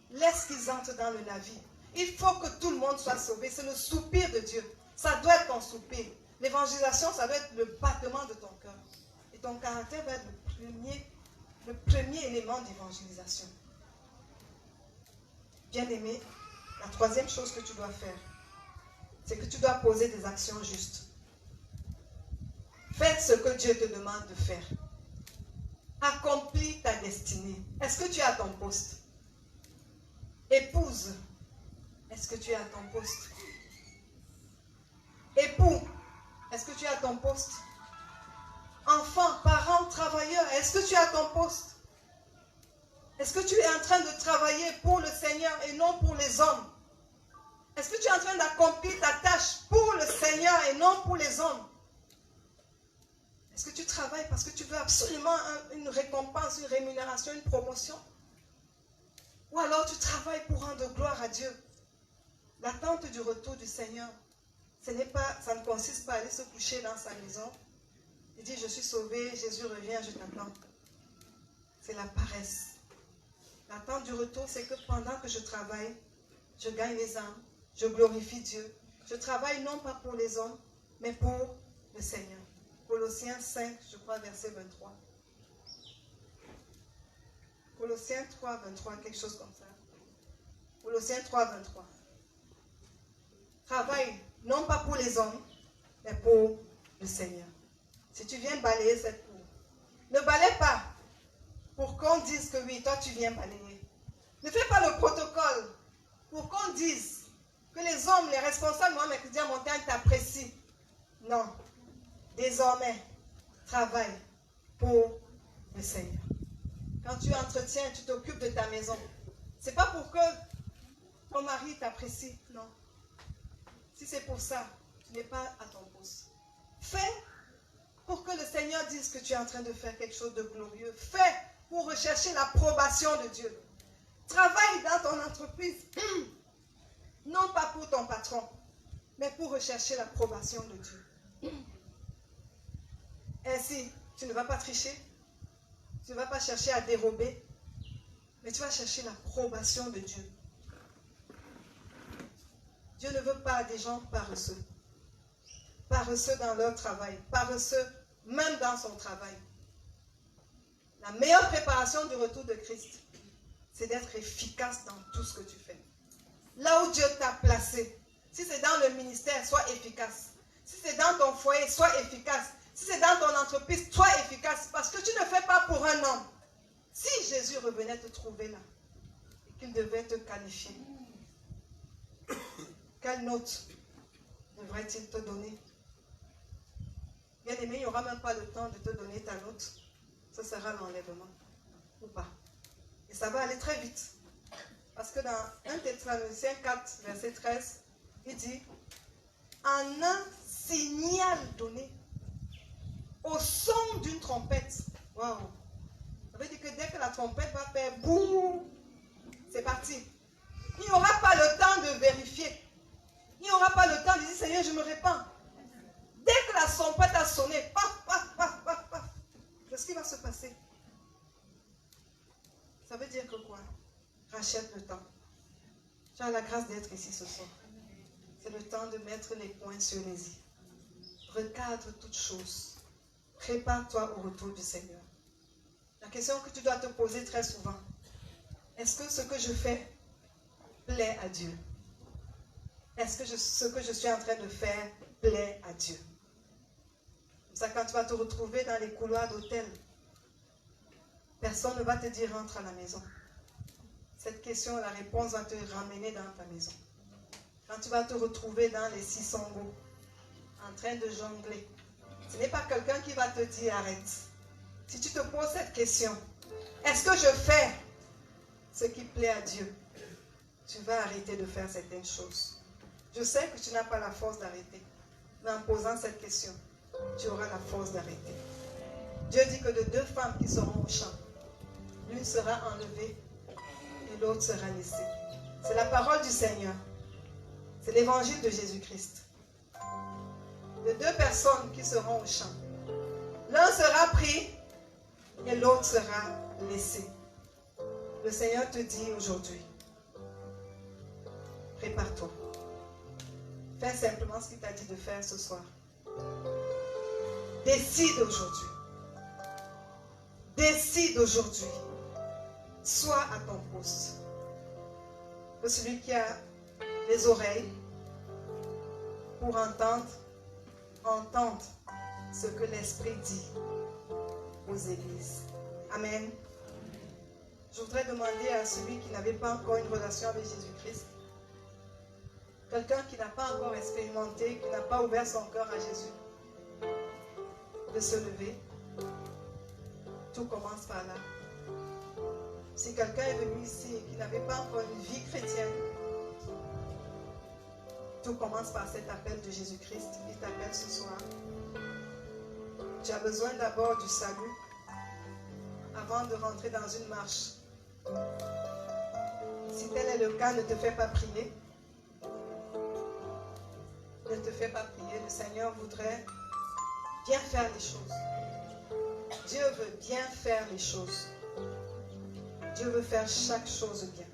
Laisse qu'ils entrent dans le navire. Il faut que tout le monde soit sauvé. C'est le soupir de Dieu. Ça doit être ton soupir. L'évangélisation, ça doit être le battement de ton cœur. Et ton caractère va être le premier élément d'évangélisation. Bien-aimé, la troisième chose que tu dois faire, c'est que tu dois poser des actions justes. Fais ce que Dieu te demande de faire. Accomplis ta destinée. Est-ce que tu es à ton poste? Épouse, est-ce que tu es à ton poste? Époux, est-ce que tu es à ton poste? Enfants, parents, travailleurs, est-ce que tu es à ton poste? Est-ce que tu es en train de travailler pour le Seigneur et non pour les hommes? Est-ce que tu es en train d'accomplir ta tâche pour le Seigneur et non pour les hommes? Est-ce que tu travailles parce que tu veux absolument une récompense, une rémunération, une promotion? Alors tu travailles pour rendre gloire à Dieu. L'attente du retour du Seigneur, ça ne consiste pas à aller se coucher dans sa maison et dire je suis sauvé, Jésus revient, je t'attends. C'est la paresse. L'attente du retour, c'est que pendant que je travaille, je gagne les âmes, je glorifie Dieu. Je travaille non pas pour les hommes, mais pour le Seigneur. Colossiens 5, je crois, verset 23. Colossiens 3, 23, quelque chose comme ça. Colossiens 3, 23. Travaille non pas pour les hommes, mais pour le Seigneur. Si tu viens balayer cette cour, ne balaye pas pour qu'on dise que oui, toi tu viens balayer. Ne fais pas le protocole pour qu'on dise que les hommes, les responsables Mohamed Christian Montagne t'apprécient. Non. Désormais, travaille pour le Seigneur. Quand tu entretiens, tu t'occupes de ta maison. Ce n'est pas pour que ton mari t'apprécie. Non. Si c'est pour ça, tu n'es pas à ton poste. Fais pour que le Seigneur dise que tu es en train de faire quelque chose de glorieux. Fais pour rechercher l'approbation de Dieu. Travaille dans ton entreprise, non pas pour ton patron, mais pour rechercher l'approbation de Dieu. Ainsi, tu ne vas pas tricher, tu ne vas pas chercher à dérober, mais tu vas chercher l'approbation de Dieu. Dieu ne veut pas des gens paresseux. Paresseux dans leur travail, paresseux même dans son travail. La meilleure préparation du retour de Christ, c'est d'être efficace dans tout ce que tu fais. Là où Dieu t'a placé, si c'est dans le ministère, sois efficace. Si c'est dans ton foyer, sois efficace. Si c'est dans ton entreprise, sois efficace. Parce que tu ne fais pas pour un homme. Si Jésus revenait te trouver là, et qu'il devait te qualifier, quelle note devrait-il te donner? Bien aimé, il n'y aura même pas le temps de te donner ta note. Ce sera l'enlèvement. Ou pas. Et ça va aller très vite. Parce que dans 1 Thessaloniciens 4, verset 13, il dit, en un signal donné, au son d'une trompette. Waouh! Ça veut dire que dès que la trompette va faire boum, c'est parti. Il n'y aura pas le temps de vérifier. Il n'y aura pas le temps de dire, Seigneur, je me répands. Dès que la trompette a sonné, paf, paf, paf, paf, paf, qu'est-ce qui va se passer? Ça veut dire que quoi? Rachète le temps. Tu as la grâce d'être ici ce soir. C'est le temps de mettre les points sur les i. Recadre toutes choses. Prépare-toi au retour du Seigneur. La question que tu dois te poser très souvent, est-ce que ce que je fais plaît à Dieu? Est-ce que ce que je suis en train de faire plaît à Dieu? Comme ça, quand tu vas te retrouver dans les couloirs d'hôtel, personne ne va te dire rentre à la maison. Cette question, la réponse va te ramener dans ta maison. Quand tu vas te retrouver dans les 600 mots, en train de jongler, ce n'est pas quelqu'un qui va te dire arrête. Si tu te poses cette question, est-ce que je fais ce qui plaît à Dieu? Tu vas arrêter de faire certaines choses. Je sais que tu n'as pas la force d'arrêter, mais en posant cette question, tu auras la force d'arrêter. Dieu dit que de deux femmes qui seront au champ, l'une sera enlevée et l'autre sera laissée. C'est la parole du Seigneur. C'est l'évangile de Jésus-Christ. De deux personnes qui seront au champ. L'un sera pris et l'autre sera laissé. Le Seigneur te dit aujourd'hui, prépare-toi. Fais simplement ce qu'il t'a dit de faire ce soir. Décide aujourd'hui. Décide aujourd'hui. Sois à ton poste. Que celui qui a les oreilles pour entendre, entende ce que l'Esprit dit aux églises. Amen. Je voudrais demander à celui qui n'avait pas encore une relation avec Jésus-Christ, quelqu'un qui n'a pas encore expérimenté, qui n'a pas ouvert son cœur à Jésus, de se lever. Tout commence par là. Si quelqu'un est venu ici et qui n'avait pas encore une vie chrétienne, tout commence par cet appel de Jésus-Christ. Il t'appelle ce soir. Tu as besoin d'abord du salut avant de rentrer dans une marche. Si le cas, ne te fais pas prier. Ne te fais pas prier. Le Seigneur voudrait bien faire les choses. Dieu veut bien faire les choses. Dieu veut faire chaque chose bien.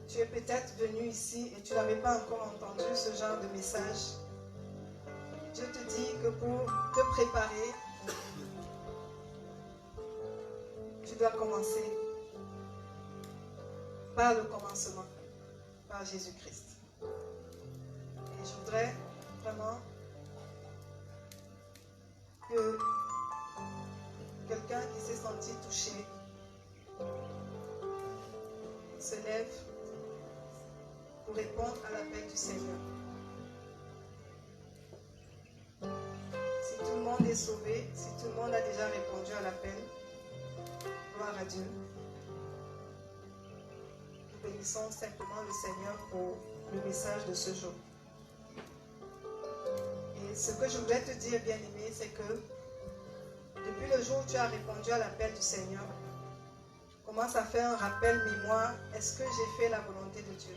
Tu es peut-être venu ici et tu n'avais pas encore entendu ce genre de message. Dieu te dit que pour te préparer, tu dois commencer par le commencement, par Jésus-Christ. Et je voudrais vraiment que quelqu'un qui s'est senti touché se lève pour répondre à l'appel du Seigneur. Si tout le monde est sauvé, si tout le monde a déjà répondu à l'appel, gloire à Dieu. Nous bénissons simplement le Seigneur pour le message de ce jour. Et ce que je voudrais te dire, bien-aimé, c'est que depuis le jour où tu as répondu à l'appel du Seigneur, commence à faire un rappel mémoire. Est-ce que j'ai fait la volonté de Dieu?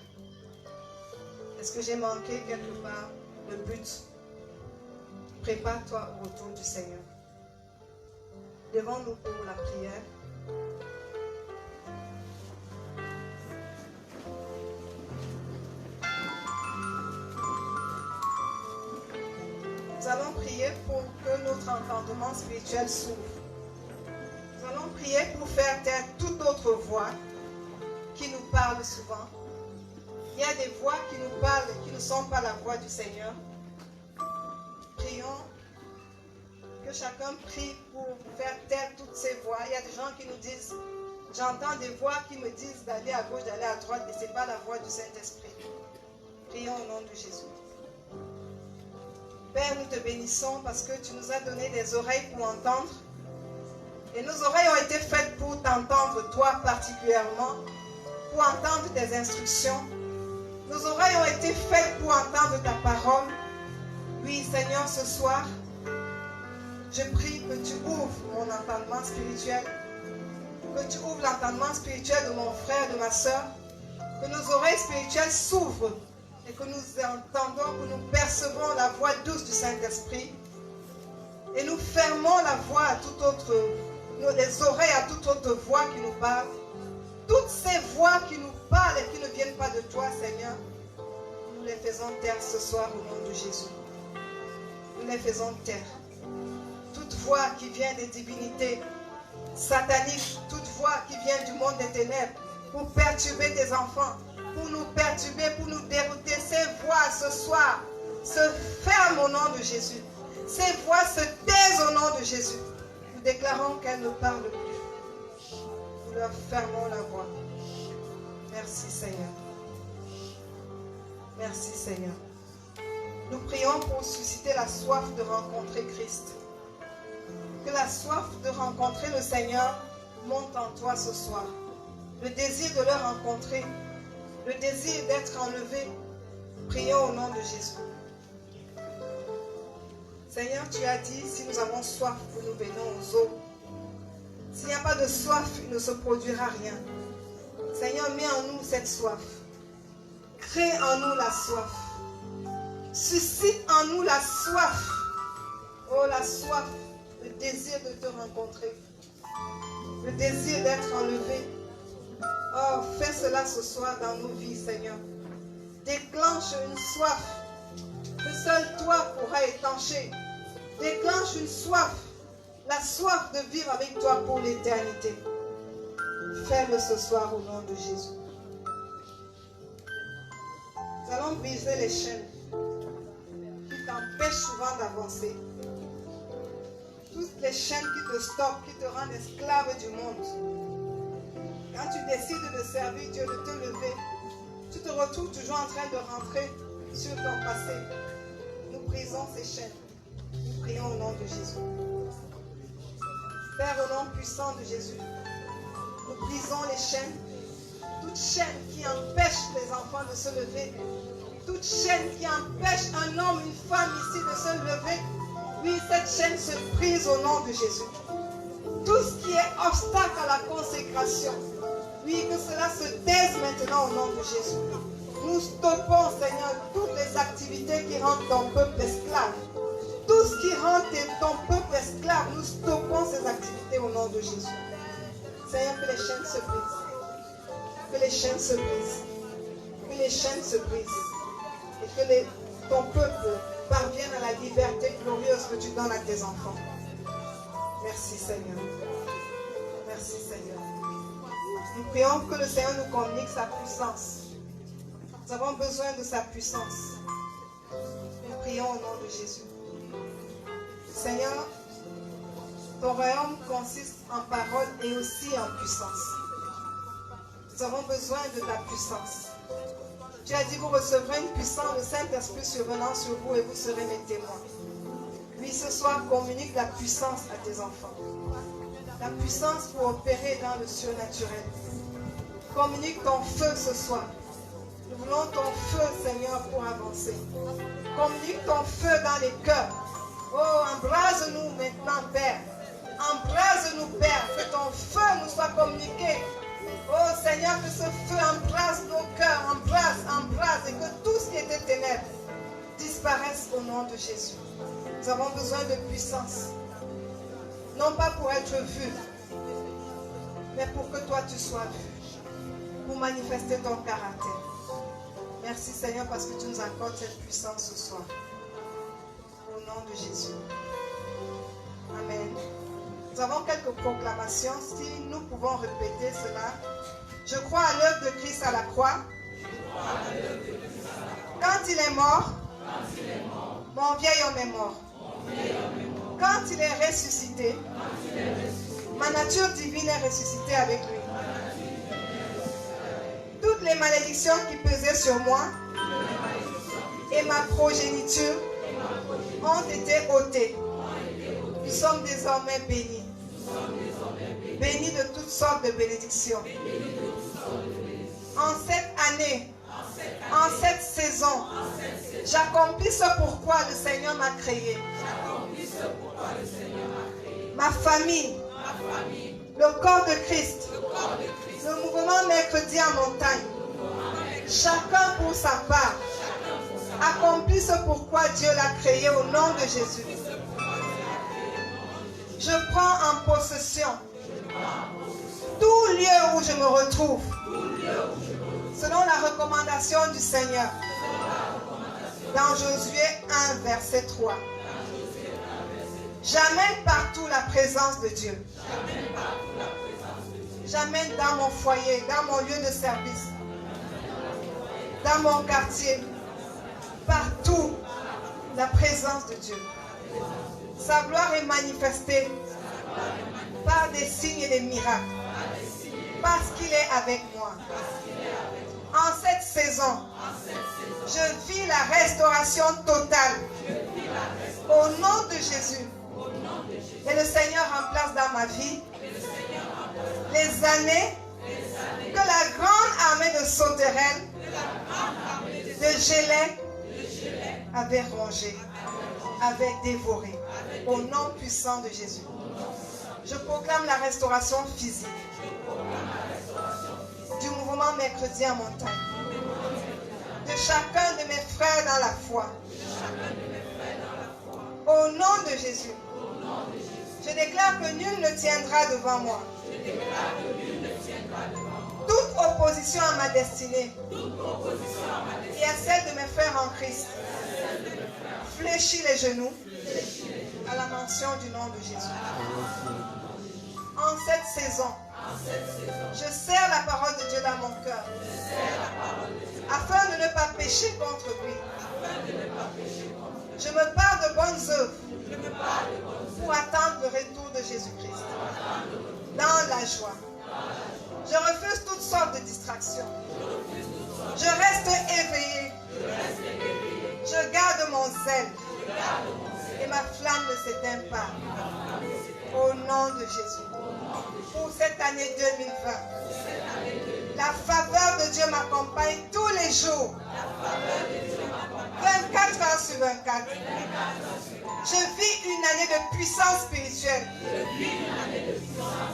Est-ce que j'ai manqué quelque part le but? Prépare-toi au retour du Seigneur. Devant-nous pour la prière. Nous allons prier pour que notre entendement spirituel s'ouvre. Nous allons prier pour faire taire toute autre voix qui nous parle souvent. Il y a des voix qui nous parlent, qui ne sont pas la voix du Seigneur. Prions que chacun prie pour faire taire toutes ces voix. Il y a des gens qui nous disent, j'entends des voix qui me disent d'aller à gauche, d'aller à droite, et ce n'est pas la voix du Saint-Esprit. Prions au nom de Jésus. Père, nous te bénissons parce que tu nous as donné des oreilles pour entendre. Et nos oreilles ont été faites pour t'entendre, toi particulièrement, pour entendre tes instructions. Nos oreilles ont été faites pour entendre ta parole. Oui, Seigneur, ce soir, je prie que tu ouvres mon entendement spirituel, que tu ouvres l'entendement spirituel de mon frère, de ma soeur, que nos oreilles spirituelles s'ouvrent et que nous entendons, que nous percevons la voix douce du Saint-Esprit et nous fermons la voix à toute autre, les oreilles à toute autre voix qui nous parle. Toutes ces voix qui nous parlent et qui ne viennent pas de toi, Seigneur, nous les faisons taire ce soir au nom de Jésus. Nous les faisons taire. Toute voix qui vient des divinités sataniques, toute voix qui vient du monde des ténèbres pour perturber tes enfants, pour nous perturber, pour nous dérouter, ces voix ce soir se ferment au nom de Jésus. Ces voix se taisent au nom de Jésus. Nous déclarons qu'elles ne parlent plus. Nous leur fermons la voix. Merci Seigneur. Merci Seigneur. Nous prions pour susciter la soif de rencontrer Christ. Que la soif de rencontrer le Seigneur monte en toi ce soir. Le désir de le rencontrer, le désir d'être enlevé. Prions au nom de Jésus. Seigneur, tu as dit, si nous avons soif, nous venons aux eaux. S'il n'y a pas de soif, il ne se produira rien. Seigneur, mets en nous cette soif. Crée en nous la soif. Suscite en nous la soif. Oh, la soif, le désir de te rencontrer. Le désir d'être enlevé. Oh, fais cela ce soir dans nos vies, Seigneur. Déclenche une soif que seul toi pourras étancher. Déclenche une soif, la soif de vivre avec toi pour l'éternité. Fais-le ce soir au nom de Jésus. Nous allons briser les chaînes qui t'empêchent souvent d'avancer. Toutes les chaînes qui te stoppent, qui te rendent esclave du monde. Quand tu décides de servir Dieu, de te lever, tu te retrouves toujours en train de rentrer sur ton passé. Nous brisons ces chaînes. Nous prions au nom de Jésus. Père, au nom puissant de Jésus, nous brisons les chaînes. Toute chaîne qui empêche les enfants de se lever. Toute chaîne qui empêche un homme, une femme ici de se lever. Oui, cette chaîne se brise au nom de Jésus. Tout ce qui est obstacle à la consécration consécration. Oui, que cela se taise maintenant au nom de Jésus. Nous stoppons, Seigneur, toutes les activités qui rendent ton peuple esclave. Tout ce qui rend ton peuple esclave, nous stoppons ces activités au nom de Jésus. Seigneur, que les chaînes se brisent. Que les chaînes se brisent. Que les chaînes se brisent. Et que ton peuple parvienne à la liberté glorieuse que tu donnes à tes enfants. Merci Seigneur. Merci Seigneur. Nous prions que le Seigneur nous communique sa puissance. Nous avons besoin de sa puissance. Nous prions au nom de Jésus. Seigneur, ton royaume consiste en parole et aussi en puissance. Nous avons besoin de ta puissance. Tu as dit, vous recevrez une puissance, le Saint-Esprit survenant sur vous et vous serez mes témoins. Oui, ce soir, communique la puissance à tes enfants. La puissance pour opérer dans le surnaturel. Communique ton feu ce soir. Nous voulons ton feu, Seigneur, pour avancer. Communique ton feu dans les cœurs. Oh, embrase-nous maintenant, Père. Embrase-nous, Père. Que ton feu nous soit communiqué. Oh, Seigneur, que ce feu embrase nos cœurs. Embrase. Et que tout ce qui était ténèbres disparaisse au nom de Jésus. Nous avons besoin de puissance. Non pas pour être vu, mais pour que toi tu sois vu. Pour manifester ton caractère. Merci Seigneur parce que tu nous accordes cette puissance ce soir. Au nom de Jésus. Amen. Nous avons quelques proclamations. Si nous pouvons répéter cela. Je crois à l'œuvre de Christ à la croix. Quand il est mort, mon vieil homme est mort. Quand il est ressuscité, ma nature divine est ressuscitée avec lui. Toutes les malédictions qui pesaient sur moi et ma progéniture ont été ôtées. Nous sommes désormais bénis. Bénis de toutes sortes de bénédictions. En cette année, en cette saison, j'accomplis ce pourquoi le Seigneur m'a créé. Ma famille, le corps de Christ, le mouvement mercredi en montagne, chacun pour sa part, accomplit ce pourquoi Dieu l'a créé au nom de Jésus. Je prends en possession tout lieu où je me retrouve, selon la recommandation du Seigneur. Dans Josué 1, verset 3. J'amène partout la présence de Dieu. J'amène dans mon foyer, dans mon lieu de service, dans mon quartier, partout la présence de Dieu. Sa gloire est manifestée par des signes et des miracles, parce qu'il est avec moi. En cette saison, je vis la restauration totale au nom de Jésus. Et le Seigneur remplace dans ma vie les années que la grande armée de sauterelles, de gelées, avait rongé, avait dévoré. Au nom puissant de Jésus. Je proclame la restauration physique du mouvement mercredi en montagne. De chacun de mes frères dans la foi. Au nom de Jésus. Je déclare que nul ne tiendra devant moi. Toute opposition à ma destinée et à celle de mes frères en Christ fléchit les genoux à la mention du nom de Jésus. En cette saison, je serre la parole de Dieu dans mon cœur afin de ne pas pécher contre lui. Je me parle de bonnes œuvres pour attendre le retour de Jésus-Christ dans la joie. Je refuse toutes sortes de distractions. Je reste éveillé. Je garde mon zèle et ma flamme ne s'éteint pas. Au nom de Jésus. Pour cette année 2020, la faveur de Dieu m'accompagne tous les jours. 24 heures sur 24. Je vis une année de puissance spirituelle,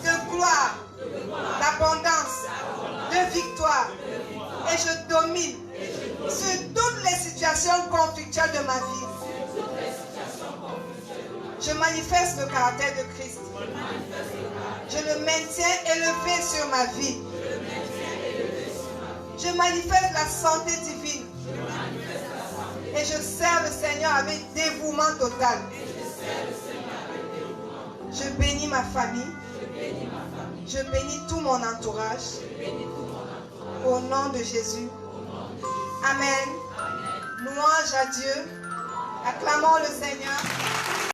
de gloire, d'abondance, de victoire. Et je domine sur toutes les situations conflictuelles de ma vie. Je manifeste le caractère de Christ. Je le maintiens élevé sur ma vie. Je manifeste la santé divine. Et je sers le Seigneur avec dévouement total. Je bénis ma famille. Je bénis tout mon entourage. Au nom de Jésus. Amen. Louange à Dieu. Acclamons le Seigneur.